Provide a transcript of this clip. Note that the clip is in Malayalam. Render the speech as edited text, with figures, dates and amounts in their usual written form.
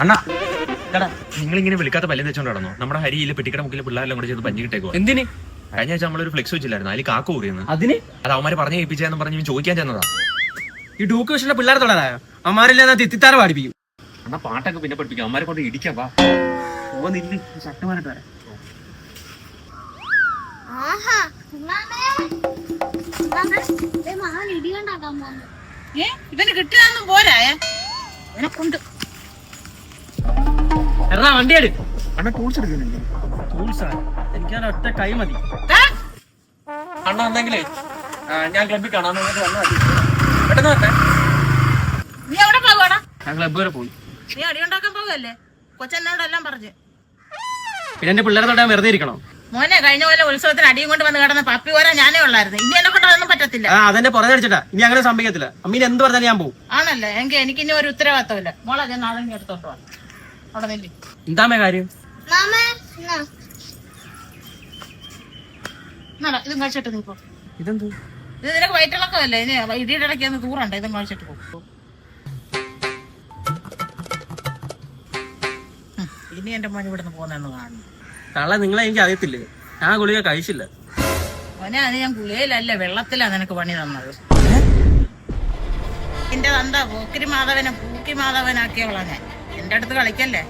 അണ്ണാ നിങ്ങളിങ്ങനെ വിളിക്കാത്ത പല്ലും വെച്ചോണ്ട് നടന്നോ? നമ്മുടെ ഹരിയിലെ പെട്ടിക്കട മുക്കിലെ പിള്ളേരെല്ലാം കൂടെ ചെയ്ത് പഞ്ഞി കിട്ടേക്കോ. എന്തിന്? കഴിഞ്ഞ ആഴ്ച നമ്മളൊരു ഫ്ലെക്സ് വെച്ചില്ലായിരുന്നു, അതിൽ കാക്ക കൂറിയെന്ന്. അതിന് അത് അവന്മാര് പറഞ്ഞു ഏൽപ്പിച്ചെന്ന് പറഞ്ഞ് ചോദിക്കാൻ ചെന്നതാ. ഈ ഡൂക്ക് വെച്ചിട്ടുള്ള പിള്ളേരെ തൊടാനായോ? അമ്മാരെല്ലാം തിത്തിത്താറ പാടിപ്പിക്കും. അണ്ണാ പാട്ടൊക്കെ പിന്നെ പഠിപ്പിക്കും, അവന്മാരെ കൊണ്ട് ഇടിക്കാം. വാ ശക്തമായിട്ട് വരാം. ഇവന് കിട്ടിയൊന്നും പോരായ കൊണ്ട് എറാ വണ്ടിയാട്. അണ്ണാ ടൂൾസ് എടുക്കുന്നില്ലേ? എനിക്കാണ് ഒറ്റ കൈ മതി. അണ്ണാ എന്തെങ്കിലേ ഞാൻ ക്ലബിൽ കാണാൻ പെട്ടെന്ന് വരട്ടെ. നീ എവിടെ പോകണ? ഞാൻ ക്ലബ് വരെ പോയി. നീ അടിയുണ്ടാക്കാൻ പോകുകയല്ലേ? കൊച്ചെന്നോടെല്ലാം പറഞ്ഞു. പിന്നെ എന്റെ പിള്ളേരെ തൊട്ടാൻ വെറുതെ ഇരിക്കണോ? മോനെ കഴിഞ്ഞ പോലെ ഉത്സവത്തിന് അടിയും കൊണ്ട് വന്ന് കിടന്ന പപ്പി പോരാ ഞാനേ ഉള്ളായിരുന്നു. ഇനി എന്നെ കൊണ്ട് അതൊന്നും പറ്റത്തില്ല. അതെന്നെ പുറകെ അടിച്ചിട്ടാ. ഇനി അങ്ങനെ സംഭവിക്കത്തില്ല. അമ്മീന് എന്ത് പറഞ്ഞാലും ഞാൻ പോകും. ആണല്ലേ? എനിക്ക് ഇനി ഒരു ഉത്തരവാദിത്തമില്ല. മോളെ ഞാൻ നാളെ എടുത്തോട്ട് പോവാം. അവിടെ നില്ല്. എന്താമേ കാര്യം? ഇതും കഴിച്ചിട്ട് നീ പോ. ഇതെന്ത്? ഇത് നിനക്ക് വയറ്റിളക്കമല്ലേ? ഇനി ഇടിയുടെ ഇടയ്ക്ക് ഒന്ന് തൂറണ്ട. ഇതും കഴിച്ചിട്ട് പോകും. ഇനി എന്റെ മോൻ ഇവിടുന്ന് പോകുന്നെന്ന് കാണുന്നു. തള്ള നിങ്ങളെ എനിക്ക് അറിയത്തില്ലേ? ഞാൻ ഗുളിക കഴിച്ചില്ല. മോനെ അത് ഞാൻ ഗുളികയിലല്ല വെള്ളത്തിലാ നിനക്ക് പണി തന്നത്. എന്റെ തന്താ പോക്കിരി മാധവനെ പൂക്കി മാധവനാക്കിയോളാ ഞാൻ. എന്റെ അടുത്ത് കളിക്കല്ലേ.